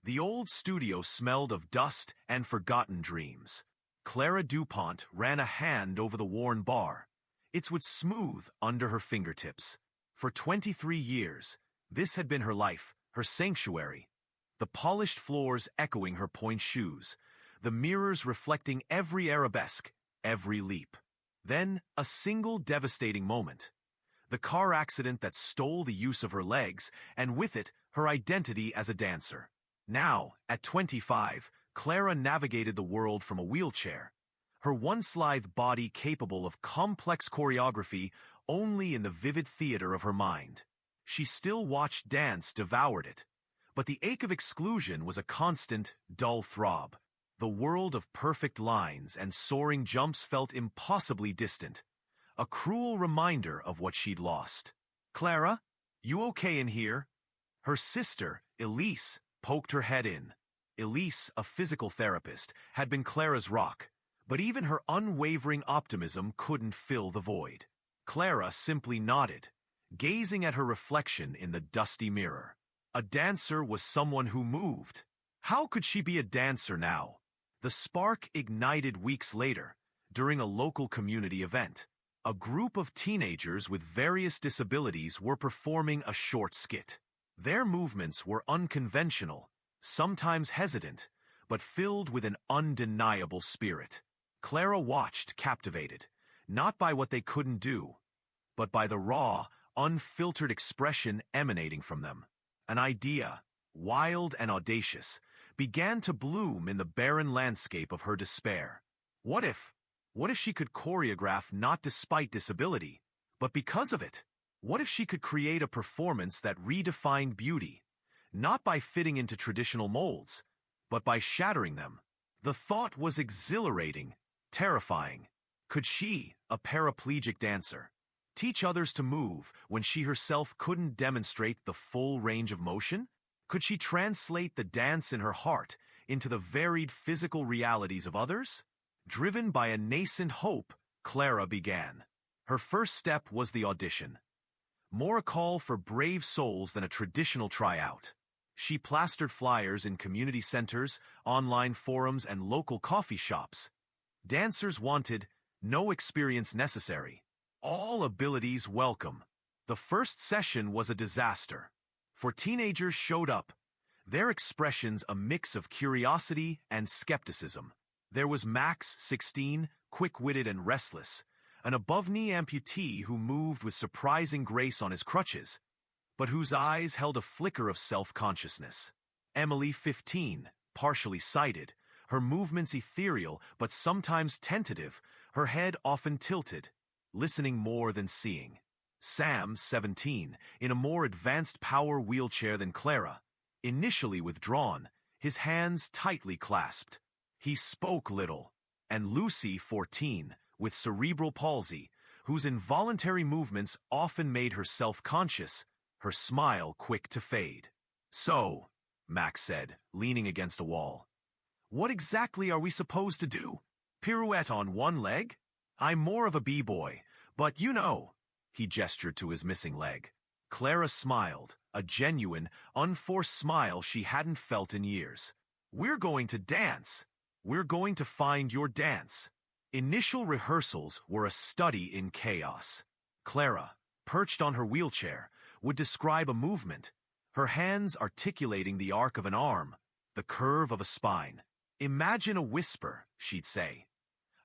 The old studio smelled of dust and forgotten dreams. Clara DuPont ran a hand over the worn bar. It was smooth under her fingertips. For 23 years, this had been her life, her sanctuary. The polished floors echoing her pointe shoes, the mirrors reflecting every arabesque, every leap. Then, a single devastating moment. The car accident that stole the use of her legs, and with it, her identity as a dancer. Now, at 25, Clara navigated the world from a wheelchair. Her once lithe body capable of complex choreography only in the vivid theater of her mind. She still watched dance, devoured it. But the ache of exclusion was a constant, dull throb. The world of perfect lines and soaring jumps felt impossibly distant. A cruel reminder of what she'd lost. "Clara, you okay in here?" Her sister, Elise, poked her head in. Elise, a physical therapist, had been Clara's rock, but even her unwavering optimism couldn't fill the void. Clara simply nodded, gazing at her reflection in the dusty mirror. A dancer was someone who moved. How could she be a dancer now? The spark ignited weeks later, during a local community event. A group of teenagers with various disabilities were performing a short skit. Their movements were unconventional, sometimes hesitant, but filled with an undeniable spirit. Clara watched, captivated, not by what they couldn't do, but by the raw, unfiltered expression emanating from them. An idea, wild and audacious, began to bloom in the barren landscape of her despair. What if she could choreograph not despite disability, but because of it? What if she could create a performance that redefined beauty, not by fitting into traditional molds, but by shattering them? The thought was exhilarating, terrifying. Could she, a paraplegic dancer, teach others to move when she herself couldn't demonstrate the full range of motion? Could she translate the dance in her heart into the varied physical realities of others? Driven by a nascent hope, Clara began. Her first step was the audition. More a call for brave souls than a traditional tryout. She plastered flyers in community centers, online forums, and local coffee shops. Dancers wanted, no experience necessary. All abilities welcome. The first session was a disaster. For teenagers showed up, their expressions a mix of curiosity and skepticism. There was Max, 16, quick-witted and restless, an above-knee amputee who moved with surprising grace on his crutches, but whose eyes held a flicker of self-consciousness. Emily, 15, partially sighted, her movements ethereal but sometimes tentative, her head often tilted, listening more than seeing. Sam, 17, in a more advanced power wheelchair than Clara, initially withdrawn, his hands tightly clasped. He spoke little. And Lucy, 14, with cerebral palsy, whose involuntary movements often made her self-conscious, her smile quick to fade. "So," Max said, leaning against a wall, "what exactly are we supposed to do? Pirouette on one leg? I'm more of a b-boy, but you know." He gestured to his missing leg. Clara smiled, a genuine, unforced smile she hadn't felt in years. "We're going to dance. We're going to find your dance." Initial rehearsals were a study in chaos. Clara, perched on her wheelchair, would describe a movement, her hands articulating the arc of an arm, the curve of a spine. "Imagine a whisper," she'd say.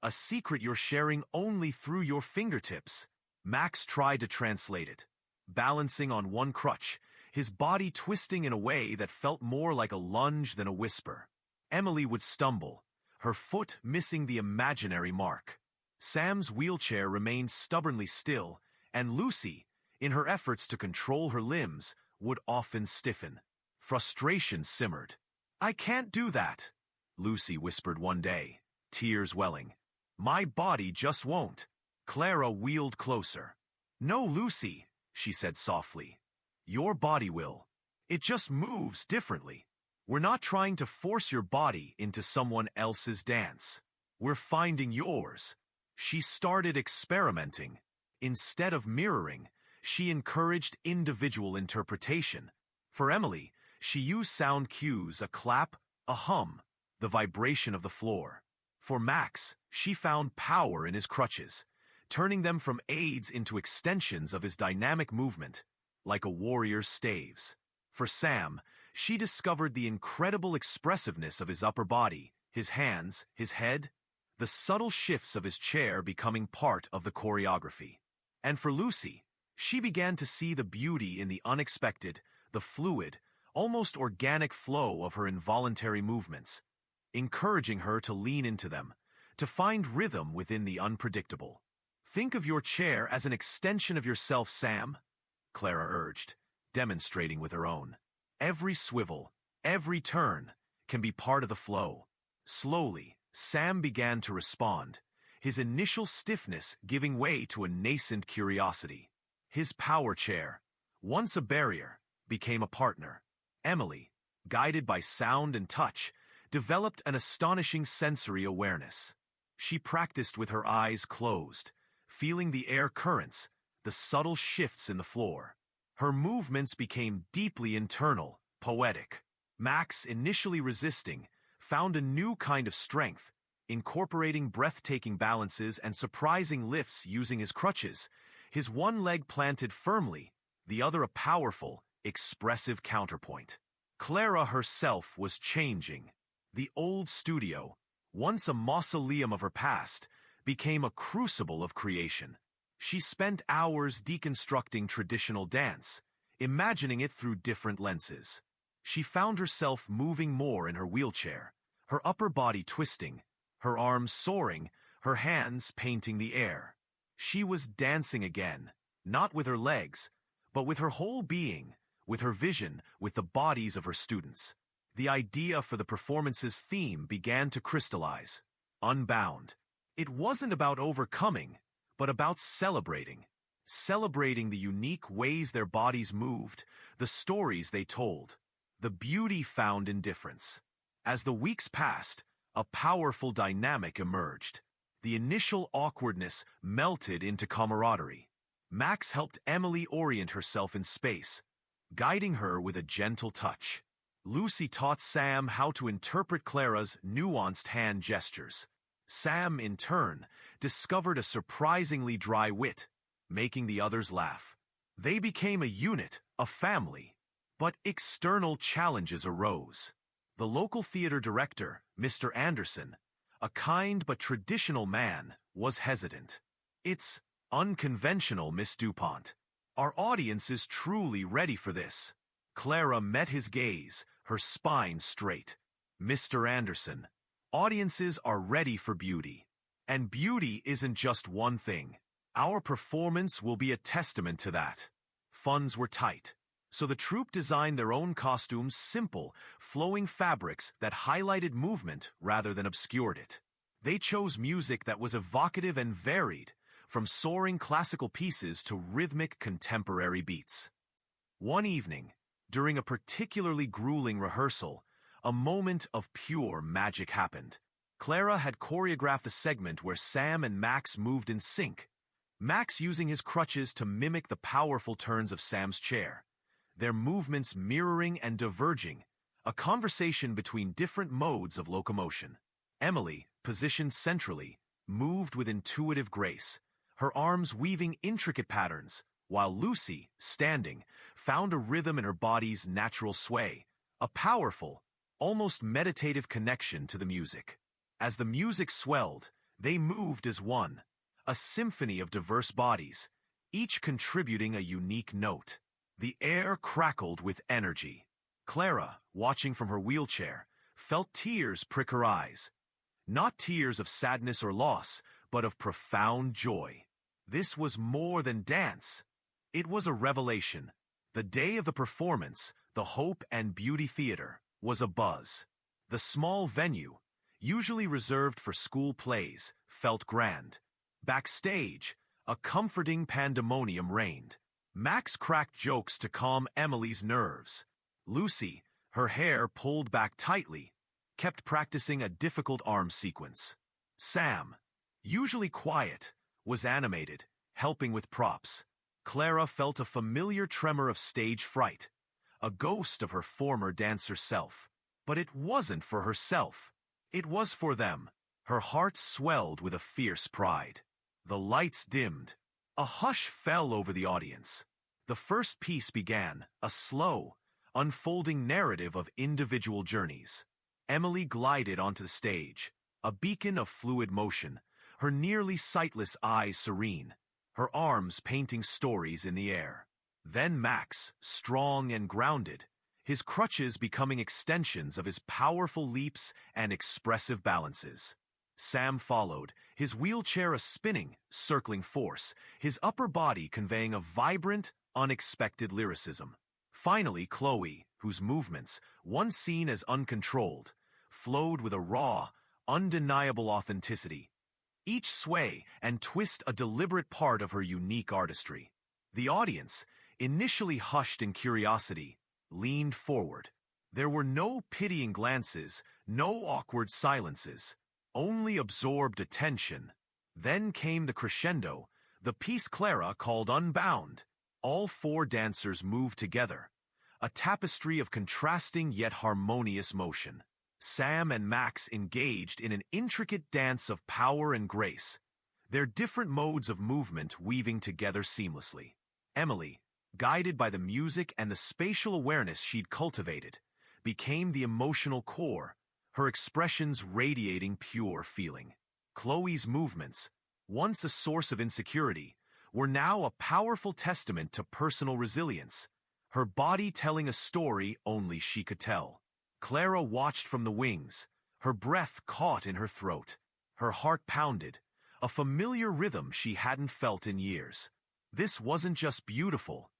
"A secret you're sharing only through your fingertips." Max tried to translate it, balancing on one crutch, his body twisting in a way that felt more like a lunge than a whisper. Emily would stumble, her foot missing the imaginary mark. Sam's wheelchair remained stubbornly still, and Lucy, in her efforts to control her limbs, would often stiffen. Frustration simmered. "I can't do that," Lucy whispered one day, tears welling. "My body just won't." Clara wheeled closer. "No, Lucy," she said softly. "Your body will. It just moves differently. We're not trying to force your body into someone else's dance. We're finding yours." She started experimenting. Instead of mirroring, she encouraged individual interpretation. For Emily, She used sound cues, a clap, a hum, the vibration of the floor. For Max, she found power in his crutches, turning them from aids into extensions of his dynamic movement, like a warrior's staves. For Sam, she discovered the incredible expressiveness of his upper body, his hands, his head, the subtle shifts of his chair becoming part of the choreography. And for Lucy, she began to see the beauty in the unexpected, the fluid, almost organic flow of her involuntary movements, encouraging her to lean into them, to find rhythm within the unpredictable. Think of your chair as an extension of yourself, Sam, Clara urged, demonstrating with her own. Every swivel, every turn, can be part of the flow. Slowly, Sam began to respond, his initial stiffness giving way to a nascent curiosity. His power chair, once a barrier, became a partner. Emily, guided by sound and touch, developed an astonishing sensory awareness. She practiced with her eyes closed, feeling the air currents, the subtle shifts in the floor. Her movements became deeply internal, poetic. Max, initially resisting, found a new kind of strength, incorporating breathtaking balances and surprising lifts using his crutches, his one leg planted firmly, the other a powerful, expressive counterpoint. Clara herself was changing. The old studio, once a mausoleum of her past, became a crucible of creation. She spent hours deconstructing traditional dance, imagining it through different lenses. She found herself moving more in her wheelchair, her upper body twisting, her arms soaring, her hands painting the air. She was dancing again, not with her legs, but with her whole being, with her vision, with the bodies of her students. The idea for the performance's theme began to crystallize. Unbound. It wasn't about overcoming, but about celebrating. Celebrating the unique ways their bodies moved, the stories they told, the beauty found in difference. As the weeks passed, a powerful dynamic emerged. The initial awkwardness melted into camaraderie. Max helped Emily orient herself in space, guiding her with a gentle touch. Lucy taught Sam how to interpret Clara's nuanced hand gestures. Sam, in turn, discovered a surprisingly dry wit, making the others laugh. They became a unit, a family. But external challenges arose. The local theater director, Mr. Anderson, a kind but traditional man, was hesitant. "It's unconventional, Miss DuPont. Our audience is truly ready for this." Clara met his gaze, her spine straight. "Mr. Anderson, audiences are ready for beauty. And beauty isn't just one thing. Our performance will be a testament to that." Funds were tight, so the troupe designed their own costumes, simple, flowing fabrics that highlighted movement rather than obscured it. They chose music that was evocative and varied, from soaring classical pieces to rhythmic contemporary beats. One evening, during a particularly grueling rehearsal, a moment of pure magic happened. Clara had choreographed a segment where Sam and Max moved in sync, Max using his crutches to mimic the powerful turns of Sam's chair, their movements mirroring and diverging, a conversation between different modes of locomotion. Emily, positioned centrally, moved with intuitive grace, her arms weaving intricate patterns, while Lucy, standing, found a rhythm in her body's natural sway, a powerful, almost meditative connection to the music. As the music swelled, they moved as one, a symphony of diverse bodies, each contributing a unique note. The air crackled with energy. Clara, watching from her wheelchair, felt tears prick her eyes. Not tears of sadness or loss, but of profound joy. This was more than dance. It was a revelation. The day of the performance, the Hope and Beauty Theater, was abuzz. The small venue, usually reserved for school plays, felt grand. Backstage, a comforting pandemonium reigned. Max cracked jokes to calm Emily's nerves. Lucy, her hair pulled back tightly, kept practicing a difficult arm sequence. Sam, usually quiet, was animated, helping with props. Clara felt a familiar tremor of stage fright, a ghost of her former dancer self. But it wasn't for herself. It was for them. Her heart swelled with a fierce pride. The lights dimmed. A hush fell over the audience. The first piece began, a slow, unfolding narrative of individual journeys. Emily glided onto the stage, a beacon of fluid motion, her nearly sightless eyes serene, her arms painting stories in the air. Then Max, strong and grounded, his crutches becoming extensions of his powerful leaps and expressive balances. Sam followed, his wheelchair a spinning, circling force, his upper body conveying a vibrant, unexpected lyricism. Finally, Chloe, whose movements, once seen as uncontrolled, flowed with a raw, undeniable authenticity. Each sway and twist a deliberate part of her unique artistry. The audience, initially hushed in curiosity, leaned forward. There were no pitying glances, no awkward silences, only absorbed attention. Then came the crescendo, the piece Clara called Unbound. All four dancers moved together, a tapestry of contrasting yet harmonious motion. Sam and Max engaged in an intricate dance of power and grace, their different modes of movement weaving together seamlessly. Emily, guided by the music and the spatial awareness she'd cultivated, became the emotional core, her expressions radiating pure feeling. Chloe's movements, once a source of insecurity, were now a powerful testament to personal resilience, her body telling a story only she could tell. Clara watched from the wings, her breath caught in her throat, her heart pounded, a familiar rhythm she hadn't felt in years. This wasn't just beautiful,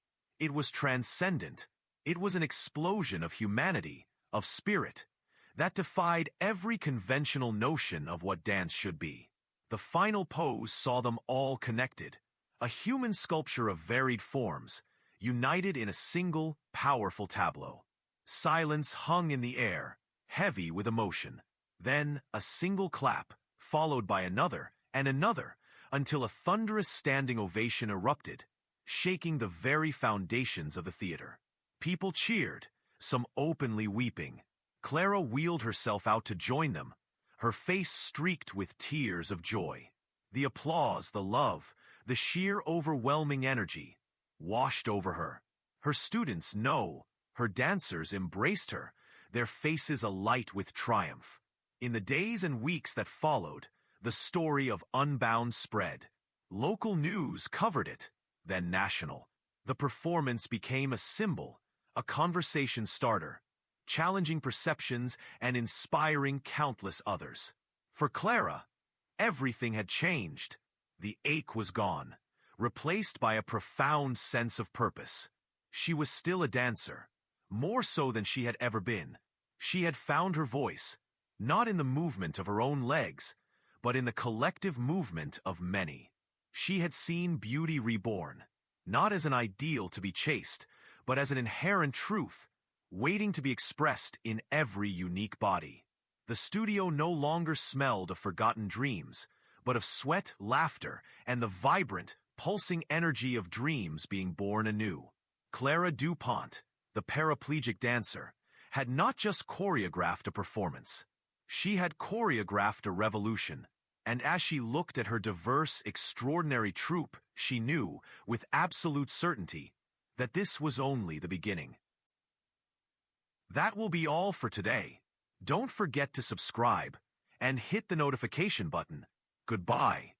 it was transcendent. It was an explosion of humanity, of spirit, that defied every conventional notion of what dance should be. The final pose saw them all connected, a human sculpture of varied forms, united in a single, powerful tableau. Silence hung in the air, heavy with emotion. Then a single clap, followed by another and another, until a thunderous standing ovation erupted, shaking the very foundations of the theater. People cheered, some openly weeping. Clara wheeled herself out to join them, her face streaked with tears of joy. The applause, the love, the sheer overwhelming energy washed over her. Her students her dancers embraced her, their faces alight with triumph. In the days and weeks that followed, the story of Unbound spread. Local news covered it, then national. The performance became a symbol, a conversation starter, challenging perceptions and inspiring countless others. For Clara, everything had changed. The ache was gone, replaced by a profound sense of purpose. She was still a dancer, more so than she had ever been. She had found her voice, not in the movement of her own legs, but in the collective movement of many. She had seen beauty reborn, not as an ideal to be chased, but as an inherent truth, waiting to be expressed in every unique body. The studio no longer smelled of forgotten dreams, but of sweat, laughter, and the vibrant, pulsing energy of dreams being born anew. Clara DuPont, the paraplegic dancer, had not just choreographed a performance. She had choreographed a revolution, and as she looked at her diverse, extraordinary troupe, she knew, with absolute certainty, that this was only the beginning. That will be all for today. Don't forget to subscribe and hit the notification button. Goodbye.